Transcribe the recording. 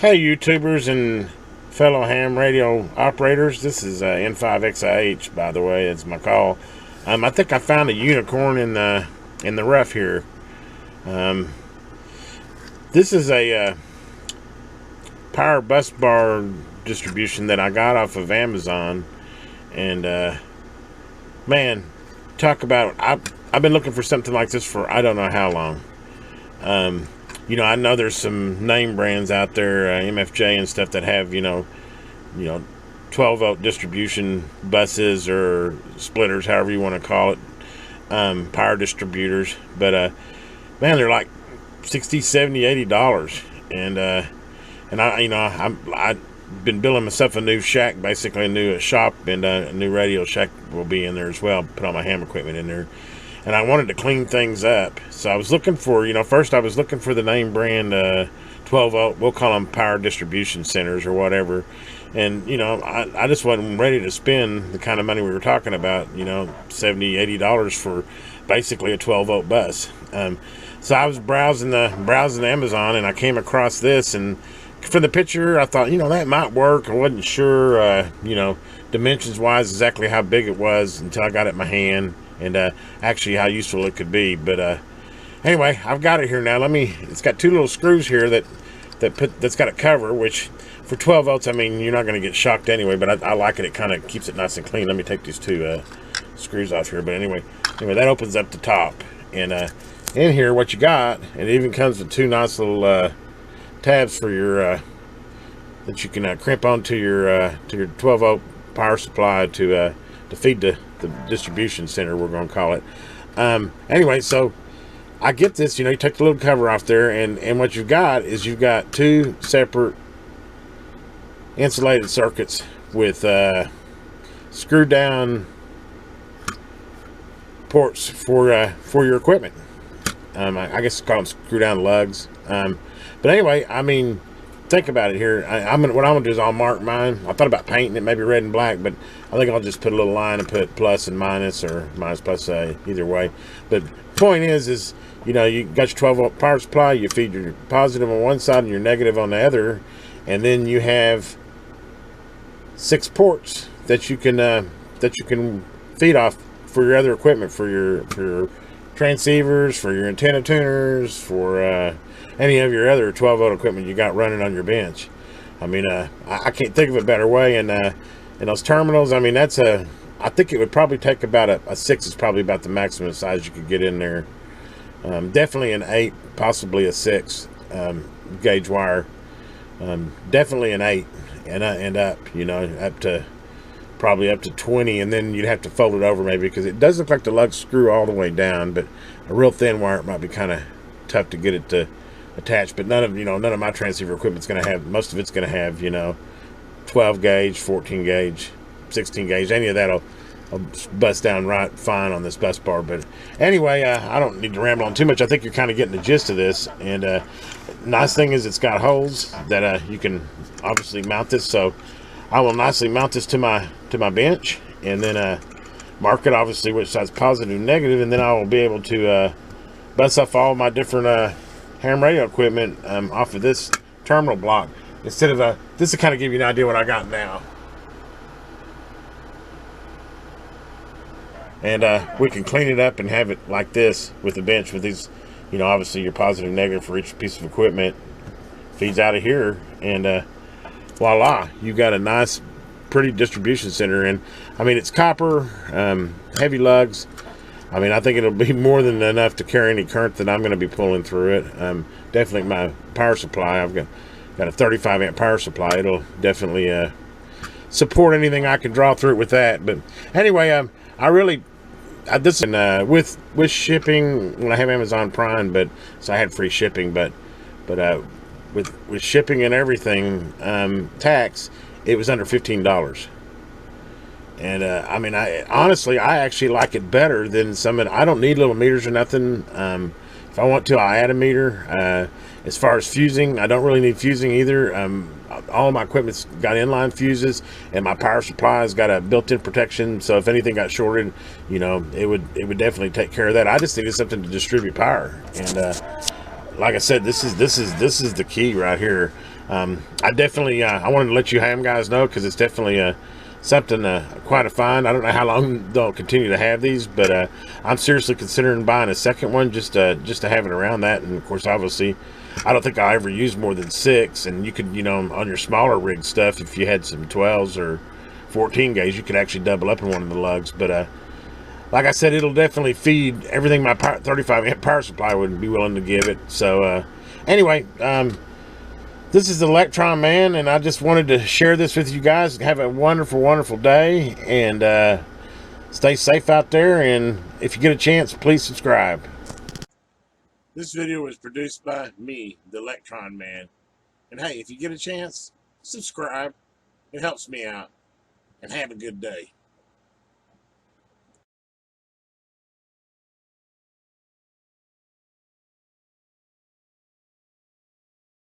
Hey YouTubers and fellow ham radio operators, this is N5XIH, by the way. It's my call. I think I found a unicorn in the rough here. This is a power bus bar distribution that I got off of Amazon, and man, talk about I've been looking for something like this for I don't know how long. I know there's some name brands out there, MFJ and stuff, that have, 12-volt distribution buses or splitters, however you want to call it, power distributors. But, man, they're like $60, $70, $80. And I've been building myself a new shack, basically a new shop, and a new radio shack will be in there as well. Put all my ham equipment in there. And I wanted to clean things up. So I was looking for, first I was looking for the name brand 12-volt, we'll call them power distribution centers or whatever. And, I just wasn't ready to spend the kind of money we were talking about, $70, $80 for basically a 12-volt bus. So I was browsing Amazon, and I came across this, and for the picture, I thought, that might work. I wasn't sure, dimensions-wise exactly how big it was until I got it in my hand. And actually how useful it could be. But anyway, I've got it here now. It's got two little screws here that's got a cover, which for 12 volts, I mean, you're not going to get shocked anyway, but I like it. It kind of keeps it nice and clean. Let me take these two screws off here. But anyway, that opens up the top. And in here, what you got, it even comes with two nice little tabs for your, that you can crimp onto your 12 volt power supply to feed the distribution center, we're going to call it. Anyway, so I get this, you take the little cover off there, and what you've got is you've got two separate insulated circuits with screwed down ports for your equipment. I guess call them screw down lugs. But anyway, think about it here. What I'm gonna do is I'll mark mine. I thought about painting it maybe red and black, but I think I'll just put a little line and put plus and minus, or minus plus, either way. But point is you got your 12-volt power supply. You feed your positive on one side and your negative on the other, and then you have 6 ports that you can feed off for your other equipment, for your transceivers, for your antenna tuners, for any of your other 12-volt equipment you got running on your bench. I can't think of a better way. And those terminals, I think it would probably take about a 6 is probably about the maximum size you could get in there. Definitely an 8, possibly a 6 gauge wire. Definitely an 8 and up, probably up to 20, and then you'd have to fold it over maybe, because it does look like the lugs screw all the way down, but a real thin wire, it might be kind of tough to get it to attach. But none of my transceiver equipment's going to have, most of it's going to have 12 gauge, 14 gauge, 16 gauge. Any of that'll bust down right fine on this bus bar. But anyway, I don't need to ramble on too much. I think you're kind of getting the gist of this. And nice thing is it's got holes that you can obviously mount this. So I will nicely mount this to my bench, and then mark it obviously which side's positive and negative, and then I will be able to bust off all my different ham radio equipment off of this terminal block, instead of this to kind of give you an idea what I got now. And we can clean it up and have it like this with the bench, with these, obviously your positive and negative for each piece of equipment feeds out of here, and voila, you got a nice pretty distribution center. And it's copper, heavy lugs. I think it'll be more than enough to carry any current that I'm going to be pulling through it. Definitely my power supply, I've got a 35 amp power supply. It'll definitely support anything I can draw through it with that. But anyway, this is with shipping, when I have Amazon Prime, but so I had free shipping, but with shipping and everything, tax, it was under $15. And I honestly actually like it better than some of it. I don't need little meters or nothing. If I want to, I'll add a meter. As far as fusing, I don't really need fusing either. All of my equipment's got inline fuses, and my power supply's got a built-in protection. So if anything got shorted, it would definitely take care of that. I just needed something to distribute power. And like I said, this is the key right here. I definitely I wanted to let you ham guys know, because it's definitely something quite a find. I don't know how long they'll continue to have these, but I'm seriously considering buying a second one, just to have it around that. And of course, obviously, I don't think I'll ever use more than 6. And you could, on your smaller rig stuff, if you had some 12s or 14 gauge, you could actually double up in one of the lugs. But like I said, it'll definitely feed everything my 35 amp power supply would be willing to give it. So anyway, this is the Electron Man, and I just wanted to share this with you guys. Have a wonderful, wonderful day, and stay safe out there. And if you get a chance, please subscribe. This video was produced by me, the Electron Man. And hey, if you get a chance, subscribe. It helps me out. And have a good day.